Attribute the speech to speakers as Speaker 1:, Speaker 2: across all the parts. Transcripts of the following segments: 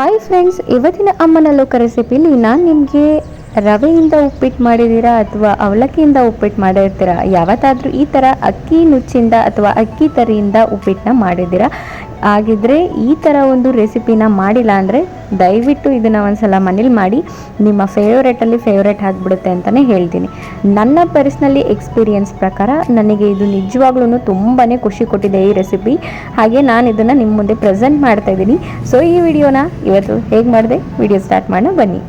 Speaker 1: Hi friends, ಇವತ್ತಿನ ಅಮ್ಮನ ಲೋಕ ರೆಸಿಪಿಲಿ ನಾನು ನಿಮಗೆ ರವೆಯಿಂದ ಉಪ್ಪಿಟ್ಟು ಮಾಡಿದ್ದೀರಾ ಅಥವಾ ಅವಲಕ್ಕಿಯಿಂದ ಉಪ್ಪಿಟ್ಟು ಮಾಡಿರ್ತೀರಾ, ಯಾವತ್ತಾದರೂ ಈ ಥರ ಅಕ್ಕಿ ನುಚ್ಚಿಂದ ಅಥವಾ ಅಕ್ಕಿ ತರಿಯಿಂದ ಉಪ್ಪಿಟ್ಟನ್ನ ಮಾಡಿದ್ದೀರಾ? ಹಾಗಿದ್ರೆ ಈ ಥರ ಒಂದು ರೆಸಿಪಿನ ಮಾಡಿಲ್ಲ ಅಂದರೆ ದಯವಿಟ್ಟು ಇದನ್ನು ಒಂದ್ಸಲ ಮನೇಲಿ ಮಾಡಿ. ನಿಮ್ಮ ಫೇವ್ರೇಟಲ್ಲಿ ಫೇವ್ರೇಟ್ ಆಗಿಬಿಡುತ್ತೆ ಅಂತಲೇ ಹೇಳ್ತೀನಿ. ನನ್ನ ಪರ್ಸ್ನಲಿ ಎಕ್ಸ್ಪೀರಿಯನ್ಸ್ ಪ್ರಕಾರ ನನಗೆ ಇದು ನಿಜವಾಗ್ಲೂ ತುಂಬಾ ಖುಷಿ ಕೊಟ್ಟಿದೆ ಈ ರೆಸಿಪಿ. ಹಾಗೆ ನಾನು ಇದನ್ನು ನಿಮ್ಮ ಮುಂದೆ ಪ್ರೆಸೆಂಟ್ ಮಾಡ್ತಾ ಇದ್ದೀನಿ. ಸೊ ಈ ವಿಡಿಯೋನ ಇವತ್ತು ಹೇಗೆ ಮಾಡಿದೆ ವಿಡಿಯೋ ಸ್ಟಾರ್ಟ್ ಮಾಡೋಣ ಬನ್ನಿ.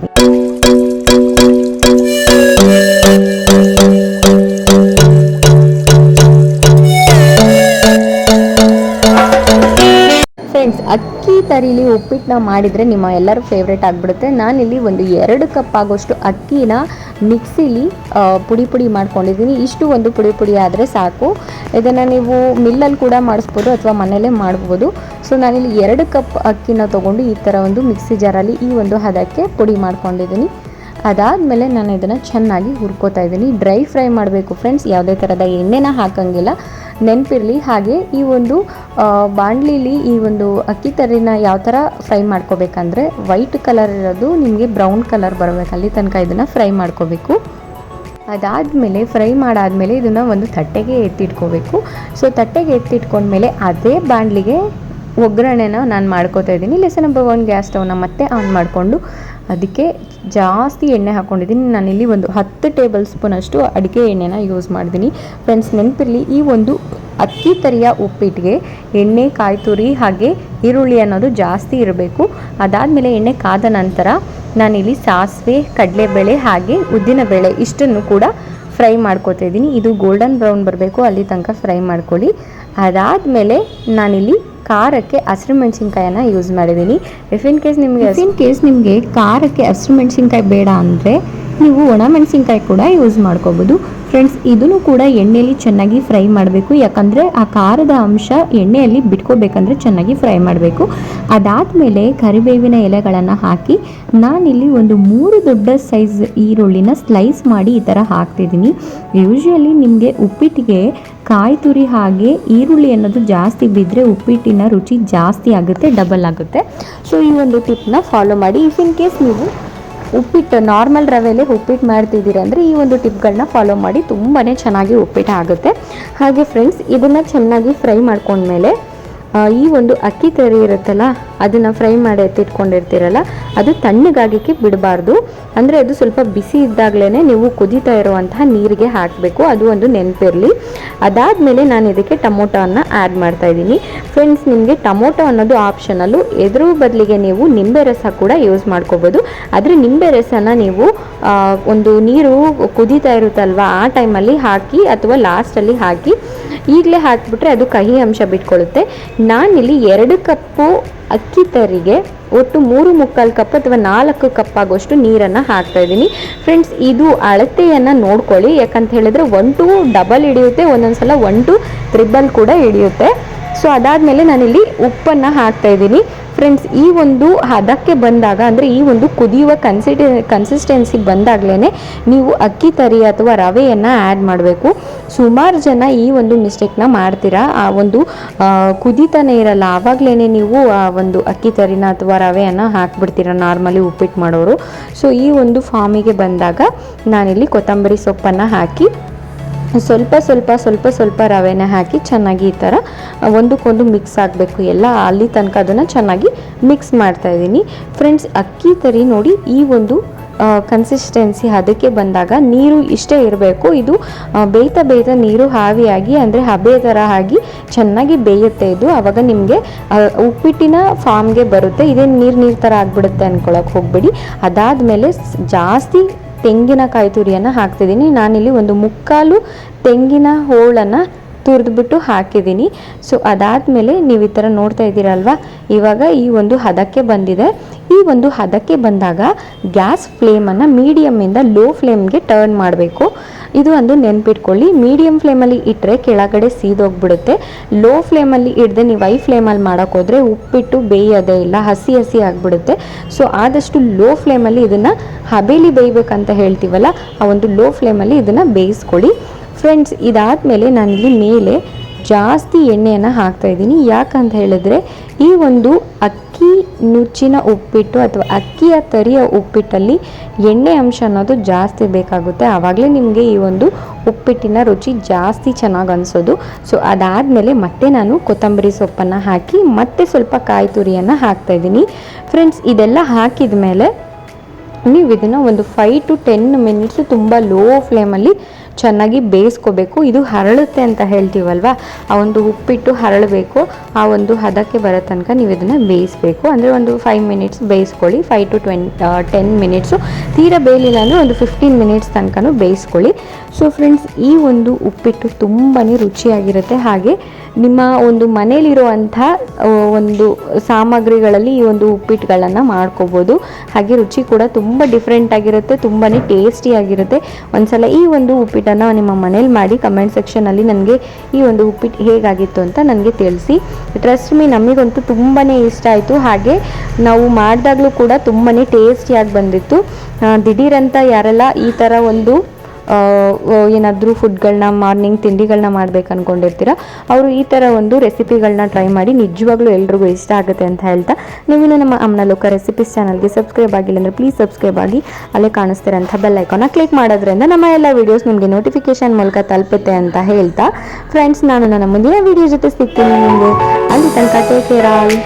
Speaker 1: ಫ್ರೆಂಡ್ಸ್, ಅಕ್ಕಿ ತರಿಲಿ ಉಪ್ಪಿಟ್ಟನ್ನ ಮಾಡಿದರೆ ನಿಮ್ಮ ಎಲ್ಲರೂ ಫೇವ್ರೇಟ್ ಆಗಿಬಿಡುತ್ತೆ. ನಾನಿಲ್ಲಿ ಒಂದು 2 ಕಪ್ ಆಗೋಷ್ಟು ಅಕ್ಕಿನ ಮಿಕ್ಸಿಲಿ ಪುಡಿ ಮಾಡ್ಕೊಂಡಿದ್ದೀನಿ. ಇಷ್ಟು ಒಂದು ಪುಡಿ ಆದರೆ ಸಾಕು. ಇದನ್ನು ನೀವು ಮಿಲ್ಲಲ್ಲಿ ಕೂಡ ಮಾಡಿಸ್ಬೋದು ಅಥವಾ ಮನೆಯಲ್ಲೇ ಮಾಡ್ಬೋದು. ಸೊ ನಾನಿಲ್ಲಿ 2 ಕಪ್ ಅಕ್ಕಿನ ತೊಗೊಂಡು ಈ ಥರ ಒಂದು ಮಿಕ್ಸಿ ಜಾರಲ್ಲಿ ಈ ಒಂದು ಹದಕ್ಕೆ ಪುಡಿ ಮಾಡ್ಕೊಂಡಿದ್ದೀನಿ. ಅದಾದಮೇಲೆ ನಾನು ಇದನ್ನು ಚೆನ್ನಾಗಿ ಹುರ್ಕೋತಾ ಇದ್ದೀನಿ. ಡ್ರೈ ಫ್ರೈ ಮಾಡಬೇಕು ಫ್ರೆಂಡ್ಸ್, ಯಾವುದೇ ಥರದ ಎಣ್ಣೆನ ಹಾಕೋಂಗಿಲ್ಲ, ನೆನಪಿರಲಿ. ಹಾಗೆ ಈ ಒಂದು ಬಾಣಲಿಲಿ ಈ ಒಂದು ಅಕ್ಕಿ ತರಿನ ಯಾವ ಥರ ಫ್ರೈ ಮಾಡ್ಕೋಬೇಕಂದ್ರೆ ವೈಟ್ ಕಲರ್ ಇರೋದು ನಿಮಗೆ ಬ್ರೌನ್ ಕಲರ್ ಬರಬೇಕು, ಅಲ್ಲಿ ತನಕ ಇದನ್ನು ಫ್ರೈ ಮಾಡ್ಕೋಬೇಕು. ಅದಾದಮೇಲೆ ಫ್ರೈ ಮಾಡಾದಮೇಲೆ ಇದನ್ನು ಒಂದು ತಟ್ಟೆಗೆ ಎತ್ತಿಟ್ಕೋಬೇಕು. ಸೊ ತಟ್ಟೆಗೆ ಎತ್ತಿಟ್ಕೊಂಡ್ಮೇಲೆ ಅದೇ ಬಾಣಲಿಗೆ ಒಗ್ಗರಣೆನ ನಾನು ಮಾಡ್ಕೋತಾ ಇದ್ದೀನಿ. ಲೆಸನ್ ನಂಬರ್ 1 ಗ್ಯಾಸ್ ಸ್ಟವ್ನ ಮತ್ತೆ ಆನ್ ಮಾಡಿಕೊಂಡು ಅದಕ್ಕೆ ಜಾಸ್ತಿ ಎಣ್ಣೆ ಹಾಕ್ಕೊಂಡಿದ್ದೀನಿ. ನಾನಿಲ್ಲಿ ಒಂದು 10 ಟೇಬಲ್ ಸ್ಪೂನ್ ಅಷ್ಟು ಅಡುಗೆ ಎಣ್ಣೆನ ಯೂಸ್ ಮಾಡಿದ್ದೀನಿ. ಫ್ರೆಂಡ್ಸ್, ನೆನಪಿರಲಿ, ಈ ಒಂದು ಅಕ್ಕಿ ತರಿಯ ಉಪ್ಪಿಟ್ಟಿಗೆ ಎಣ್ಣೆ, ಕಾಯಿ ತುರಿ ಹಾಗೆ ಈರುಳ್ಳಿ ಅನ್ನೋದು ಜಾಸ್ತಿ ಇರಬೇಕು. ಅದಾದಮೇಲೆ ಎಣ್ಣೆ ಕಾದ ನಂತರ ನಾನಿಲ್ಲಿ ಸಾಸಿವೆ, ಕಡಲೆಬೇಳೆ ಹಾಗೆ ಉದ್ದಿನಬೇಳೆ ಇಷ್ಟನ್ನು ಕೂಡ ಫ್ರೈ ಮಾಡ್ಕೋತಾ ಇದ್ದೀನಿ. ಇದು ಗೋಲ್ಡನ್ ಬ್ರೌನ್ ಬರಬೇಕು, ಅಲ್ಲಿ ತನಕ ಫ್ರೈ ಮಾಡ್ಕೊಳ್ಳಿ. ಅದಾದಮೇಲೆ ನಾನಿಲ್ಲಿ ಖಾರಕ್ಕೆ ಹಸಿರು ಮೆಣಸಿನ್ಕಾಯನ್ನು ಯೂಸ್ ಮಾಡಿದ್ದೀನಿ. ಇಫ್ ಇನ್ ಕೇಸ್ ನಿಮಗೆ ಖಾರಕ್ಕೆ ಹಸಿರು ಮೆಣಸಿನ್ಕಾಯಿ ಬೇಡ ಅಂದರೆ ನೀವು ಒಣ ಮೆಣಸಿನ್ಕಾಯಿ ಕೂಡ ಯೂಸ್ ಮಾಡ್ಕೋಬೋದು. ಫ್ರೆಂಡ್ಸ್, ಇದನ್ನು ಕೂಡ ಎಣ್ಣೆಯಲ್ಲಿ ಚೆನ್ನಾಗಿ ಫ್ರೈ ಮಾಡಬೇಕು, ಯಾಕಂದರೆ ಆ ಖಾರದ ಅಂಶ ಎಣ್ಣೆಯಲ್ಲಿ ಬಿಟ್ಕೋಬೇಕಂದ್ರೆ ಚೆನ್ನಾಗಿ ಫ್ರೈ ಮಾಡಬೇಕು. ಅದಾದಮೇಲೆ ಕರಿಬೇವಿನ ಎಲೆಗಳನ್ನು ಹಾಕಿ ನಾನಿಲ್ಲಿ ಒಂದು 3 ದೊಡ್ಡ ಸೈಜ್ ಈರುಳ್ಳಿನ ಸ್ಲೈಸ್ ಮಾಡಿ ಈ ಥರ ಹಾಕ್ತಿದ್ದೀನಿ. ಯೂಶ್ವಲಿ ನಿಮಗೆ ಉಪ್ಪಿಟ್ಟಿಗೆ ಕಾಯಿ ತುರಿ ಹಾಗೆ ಈರುಳ್ಳಿ ಅನ್ನೋದು ಜಾಸ್ತಿ ಬಿದ್ದರೆ ಉಪ್ಪಿಟ್ಟಿನ ರುಚಿ ಜಾಸ್ತಿ ಆಗುತ್ತೆ, ಡಬಲ್ ಆಗುತ್ತೆ. ಸೊ ಈ ಒಂದು ಟಿಪ್ನ ಫಾಲೋ ಮಾಡಿ. ಇಫ್ ಇನ್ ಕೇಸ್ ನೀವು ಉಪ್ಪಿಟ್ಟು ನಾರ್ಮಲ್ ರವೆಲೆ ಉಪ್ಪಿಟ್ಟು ಮಾಡ್ತಿದ್ದೀರಿ ಅಂದರೆ ಈ ಒಂದು ಟಿಪ್ಗಳನ್ನ ಫಾಲೋ ಮಾಡಿ, ತುಂಬಾ ಚೆನ್ನಾಗಿ ಉಪ್ಪಿಟ್ಟು ಆಗುತ್ತೆ. ಹಾಗೆ ಫ್ರೆಂಡ್ಸ್, ಇದನ್ನು ಚೆನ್ನಾಗಿ ಫ್ರೈ ಮಾಡ್ಕೊಂಡ್ಮೇಲೆ ಈ ಒಂದು ಅಕ್ಕಿ ತರಿ ಇರುತ್ತಲ್ಲ ಅದನ್ನು ಫ್ರೈ ಮಾಡಿ ಎತ್ತಿಟ್ಕೊಂಡಿರ್ತೀರಲ್ಲ, ಅದು ತಣ್ಣಗಾಗಕ್ಕೆ ಬಿಡಬಾರ್ದು. ಅಂದರೆ ಅದು ಸ್ವಲ್ಪ ಬಿಸಿ ಇದ್ದಾಗಲೇ ನೀವು ಕುದೀತಾ ಇರುವಂತಹ ನೀರಿಗೆ ಹಾಕಬೇಕು, ಅದು ಒಂದು ನೆನಪಿರಲಿ. ಅದಾದಮೇಲೆ ನಾನು ಇದಕ್ಕೆ ಟೊಮೊಟೊವನ್ನು ಆ್ಯಡ್ ಮಾಡ್ತಾಯಿದ್ದೀನಿ. ಫ್ರೆಂಡ್ಸ್, ನಿಮಗೆ ಟೊಮೊಟೊ ಅನ್ನೋದು ಆಪ್ಷನಲ್ಲು, ಎದುರು ಬದಲಿಗೆ ನೀವು ನಿಂಬೆ ರಸ ಕೂಡ ಯೂಸ್ ಮಾಡ್ಕೋಬೋದು. ಆದರೆ ನಿಂಬೆ ರಸನ ನೀವು ಒಂದು ನೀರು ಕುದೀತಾ ಇರುತ್ತಲ್ವ ಆ ಟೈಮಲ್ಲಿ ಹಾಕಿ ಅಥವಾ ಲಾಸ್ಟಲ್ಲಿ ಹಾಕಿ, ಈಗಲೇ ಹಾಕಿಬಿಟ್ರೆ ಅದು ಕಹಿ ಅಂಶ ಬಿಟ್ಕೊಳ್ಳುತ್ತೆ. ನಾನಿಲ್ಲಿ 2 ಕಪ್ಪು ಅಕ್ಕಿ ತರಿಗೆ ಒಟ್ಟು 3/4 ಕಪ್ ಅಥವಾ 4 ಕಪ್ ಆಗೋಷ್ಟು ನೀರನ್ನು ಹಾಕ್ತಾಯಿದ್ದೀನಿ. ಫ್ರೆಂಡ್ಸ್, ಇದು ಅಳತೆಯನ್ನು ನೋಡ್ಕೊಳ್ಳಿ, ಯಾಕಂತ ಹೇಳಿದ್ರೆ 1 to ಡಬಲ್ ಹಿಡಿಯುತ್ತೆ, ಒಂದೊಂದು ಸಲ 1 to ಟ್ರಿಬಲ್ ಕೂಡ ಹಿಡಿಯುತ್ತೆ. ಸೊ ಅದಾದಮೇಲೆ ನಾನಿಲ್ಲಿ ಉಪ್ಪನ್ನು ಹಾಕ್ತಾಯಿದ್ದೀನಿ. ಫ್ರೆಂಡ್ಸ್, ಈ ಒಂದು ಹದಕ್ಕೆ ಬಂದಾಗ ಅಂದರೆ ಈ ಒಂದು ಕುದಿಯುವ ಕನ್ಸಿಸ್ಟೆನ್ಸಿ ಬಂದಾಗಲೇ ನೀವು ಅಕ್ಕಿ ತರಿ ಅಥವಾ ರವೆಯನ್ನು ಆ್ಯಡ್ ಮಾಡಬೇಕು. ಸುಮಾರು ಜನ ಈ ಒಂದು ಮಿಸ್ಟೇಕ್ನ ಮಾಡ್ತೀರಾ, ಆ ಒಂದು ಕುದೀತಾನೆ ಇರಲ್ಲ, ಆವಾಗಲೇ ನೀವು ಆ ಒಂದು ಅಕ್ಕಿ ತರಿನ ಅಥವಾ ರವೆಯನ್ನು ಹಾಕ್ಬಿಡ್ತೀರ ನಾರ್ಮಲಿ ಉಪ್ಪಿಟ್ಟು ಮಾಡೋರು. ಸೊ ಈ ಒಂದು ಫಾರ್ಮಿಗೆ ಬಂದಾಗ ನಾನಿಲ್ಲಿ ಕೊತ್ತಂಬರಿ ಸೊಪ್ಪನ್ನು ಹಾಕಿ ಸ್ವಲ್ಪ ರವೆನ ಹಾಕಿ ಚೆನ್ನಾಗಿ ಈ ಥರ ಒಂದಕ್ಕೊಂದು ಮಿಕ್ಸ್ ಆಗಬೇಕು ಎಲ್ಲ, ಅಲ್ಲಿ ತನಕ ಅದನ್ನು ಚೆನ್ನಾಗಿ ಮಿಕ್ಸ್ ಮಾಡ್ತಾಯಿದ್ದೀನಿ. ಫ್ರೆಂಡ್ಸ್, ಅಕ್ಕಿ ತರಿ ನೋಡಿ ಈ ಒಂದು ಕನ್ಸಿಸ್ಟೆನ್ಸಿ ಅದಕ್ಕೆ ಬಂದಾಗ ನೀರು ಇಷ್ಟೇ ಇರಬೇಕು. ಇದು ಬೇಯ್ತಾ ನೀರು ಹಾವಿಯಾಗಿ ಅಂದರೆ ಹಬೆ ಥರ ಆಗಿ ಚೆನ್ನಾಗಿ ಬೇಯುತ್ತೆ. ಇದು ಆವಾಗ ನಿಮಗೆ ಉಪ್ಪಿಟ್ಟಿನ ಫಾರ್ಮ್ಗೆ ಬರುತ್ತೆ. ಇದೇ ನೀರು ಥರ ಆಗಿಬಿಡುತ್ತೆ ಅಂದ್ಕೊಳಕ್ಕೆ ಹೋಗ್ಬೇಡಿ. ಅದಾದಮೇಲೆ ಜಾಸ್ತಿ ತೆಂಗಿನಕಾಯಿ ತುರಿಯನ್ನು ಹಾಕ್ತಿದ್ದೀನಿ. ನಾನಿಲ್ಲಿ ಒಂದು 3/4 ತೆಂಗಿನ ಹೋಳನ್ನು ತುರಿದ್ಬಿಟ್ಟು ಹಾಕಿದ್ದೀನಿ. ಸೊ ಅದಾದಮೇಲೆ ನೀವು ಈ ಥರ ನೋಡ್ತಾ ಇದ್ದೀರಲ್ವ, ಇವಾಗ ಈ ಒಂದು ಹದಕ್ಕೆ ಬಂದಿದೆ. ಈ ಒಂದು ಹದಕ್ಕೆ ಬಂದಾಗ ಗ್ಯಾಸ್ ಫ್ಲೇಮನ್ನು ಮೀಡಿಯಮ್ಮಿಂದ ಲೋ ಫ್ಲೇಮ್ಗೆ ಟರ್ನ್ ಮಾಡಬೇಕು. ಇದು ಒಂದು ನೆನ್ಪಿಟ್ಕೊಳ್ಳಿ. ಮೀಡಿಯಮ್ ಫ್ಲೇಮಲ್ಲಿ ಇಟ್ಟರೆ ಕೆಳಗಡೆ ಸೀದೋಗ್ಬಿಡುತ್ತೆ. ಲೋ ಫ್ಲೇಮಲ್ಲಿ ಇಡದೆ ನೀವು ಹೈ ಫ್ಲೇಮಲ್ಲಿ ಮಾಡೋಕ್ಕೋದ್ರೆ ಉಪ್ಪಿಟ್ಟು ಬೇಯೋದೇ ಇಲ್ಲ, ಹಸಿ ಆಗಿಬಿಡುತ್ತೆ. ಸೊ ಆದಷ್ಟು ಲೋ ಫ್ಲೇಮಲ್ಲಿ ಇದನ್ನು ಹಬೇಲಿ ಬೇಯಬೇಕಂತ ಹೇಳ್ತೀವಲ್ಲ, ಆ ಒಂದು ಲೋ ಫ್ಲೇಮಲ್ಲಿ ಇದನ್ನು ಬೇಯಿಸ್ಕೊಳ್ಳಿ. ಫ್ರೆಂಡ್ಸ್, ಇದಾದಮೇಲೆ ನಾನಿಲ್ಲಿ ಮೇಲೆ ಜಾಸ್ತಿ ಎಣ್ಣೆಯನ್ನು ಹಾಕ್ತಾಯಿದ್ದೀನಿ. ಯಾಕಂತ ಹೇಳಿದ್ರೆ ಈ ಒಂದು ಅಕ್ಕಿ ನುಚ್ಚಿನ ಉಪ್ಪಿಟ್ಟು ಅಥವಾ ಅಕ್ಕಿಯ ತರಿಯ ಉಪ್ಪಿಟ್ಟಲ್ಲಿ ಎಣ್ಣೆ ಅಂಶ ಅನ್ನೋದು ಜಾಸ್ತಿ ಬೇಕಾಗುತ್ತೆ. ಆವಾಗಲೇ ನಿಮಗೆ ಈ ಒಂದು ಉಪ್ಪಿಟ್ಟಿನ ರುಚಿ ಜಾಸ್ತಿ ಚೆನ್ನಾಗಿ ಅನಿಸೋದು. ಸೊ ಅದಾದಮೇಲೆ ಮತ್ತೆ ನಾನು ಕೊತ್ತಂಬರಿ ಸೊಪ್ಪನ್ನು ಹಾಕಿ ಮತ್ತೆ ಸ್ವಲ್ಪ ಕಾಯಿ ತುರಿಯನ್ನು ಹಾಕ್ತಾಯಿದ್ದೀನಿ. ಫ್ರೆಂಡ್ಸ್, ಇದೆಲ್ಲ ಹಾಕಿದ ಮೇಲೆ ನೀವು ಇದನ್ನು ಒಂದು 5 to 10 ಮಿನಿಟ್ಸು ತುಂಬ ಲೋ ಫ್ಲೇಮಲ್ಲಿ ಚೆನ್ನಾಗಿ ಬೇಯಿಸ್ಕೋಬೇಕು. ಇದು ಹರಳುತ್ತೆ ಅಂತ ಹೇಳ್ತೀವಲ್ವ, ಆ ಒಂದು ಉಪ್ಪಿಟ್ಟು ಹರಳಬೇಕು, ಆ ಒಂದು ಹದಕ್ಕೆ ಬರೋ ತನಕ ನೀವು ಇದನ್ನು ಬೇಯಿಸಬೇಕು. ಅಂದರೆ ಒಂದು 5 ಮಿನಿಟ್ಸ್ ಬೇಯಿಸ್ಕೊಳ್ಳಿ, 5 to 10 ಮಿನಿಟ್ಸು. ತೀರಾ ಬೇಯಲಿಲ್ಲ ಅಂದರೆ ಒಂದು 15 ಮಿನಿಟ್ಸ್ ತನಕನೂ ಬೇಯಿಸ್ಕೊಳ್ಳಿ. ಸೊ ಫ್ರೆಂಡ್ಸ್, ಈ ಒಂದು ಉಪ್ಪಿಟ್ಟು ತುಂಬಾ ರುಚಿಯಾಗಿರುತ್ತೆ. ಹಾಗೆ ನಿಮ್ಮ ಒಂದು ಮನೇಲಿರುವಂಥ ಒಂದು ಸಾಮಗ್ರಿಗಳಲ್ಲಿ ಈ ಒಂದು ಉಪ್ಪಿಟ್ಟುಗಳನ್ನು ಮಾಡ್ಕೋಬೋದು. ಹಾಗೆ ರುಚಿ ಕೂಡ ತುಂಬ ಡಿಫ್ರೆಂಟಾಗಿರುತ್ತೆ, ತುಂಬಾ ಟೇಸ್ಟಿಯಾಗಿರುತ್ತೆ. ಒಂದ್ಸಲ ಈ ಒಂದು ಉಪ್ಪಿಟ್ಟನ್ನು ನಿಮ್ಮ ಮನೇಲಿ ಮಾಡಿ ಕಮೆಂಟ್ ಸೆಕ್ಷನಲ್ಲಿ ನನಗೆ ಈ ಒಂದು ಉಪ್ಪಿಟ್ಟು ಹೇಗಾಗಿತ್ತು ಅಂತ ನನಗೆ ತಿಳಿಸಿ. ಟ್ರಸ್ಟ್ ಮೀ, ನಮಗಂತೂ ತುಂಬಾ ಇಷ್ಟ ಆಯಿತು. ಹಾಗೆ ನಾವು ಮಾಡಿದಾಗಲೂ ಕೂಡ ತುಂಬಾ ಟೇಸ್ಟಿಯಾಗಿ ಬಂದಿತ್ತು. ದಿಢೀರಂತ ಯಾರೆಲ್ಲ ಈ ಥರ ಒಂದು ಏನಾದರೂ ಫುಡ್ಗಳನ್ನ, ಮಾರ್ನಿಂಗ್ ತಿಂಡಿಗಳನ್ನ ಮಾಡ್ಬೇಕು ಅಂದ್ಕೊಂಡಿರ್ತೀರ, ಅವರು ಈ ಥರ ಒಂದು ರೆಸಿಪಿಗಳನ್ನ ಟ್ರೈ ಮಾಡಿ. ನಿಜವಾಗ್ಲೂ ಎಲ್ರಿಗೂ ಇಷ್ಟ ಆಗುತ್ತೆ ಅಂತ ಹೇಳ್ತಾ, ನೀವಿನ್ನು ನಮ್ಮ ಅಮ್ಮನ ಲೋಕ ರೆಸಿಪೀಸ್ ಚಾನಲ್ಗೆ ಸಬ್ಸ್ಕ್ರೈಬ್ ಆಗಿಲ್ಲ ಅಂದರೆ ಪ್ಲೀಸ್ ಸಬ್ಸ್ಕ್ರೈಬ್ ಆಗಿ ಅಲ್ಲೇ ಕಾಣಿಸ್ತಿರೋಂಥ ಬೆಲ್ ಐಕಾನ್ನ ಕ್ಲಿಕ್ ಮಾಡೋದ್ರಿಂದ ನಮ್ಮ ಎಲ್ಲ ವೀಡಿಯೋಸ್ ನಿಮಗೆ ನೋಟಿಫಿಕೇಶನ್ ಮೂಲಕ ತಲುಪುತ್ತೆ ಅಂತ ಹೇಳ್ತಾ, ಫ್ರೆಂಡ್ಸ್, ನಾನು ನನ್ನ ಮುಂದಿನ ವೀಡಿಯೋ ಜೊತೆ ಸಿಗ್ತೀನಿ ನಿಮಗೆ. ಅಲ್ಲಿ ತನಕ ಟೇಕ್ ಕೇರ್ ಆಲ್.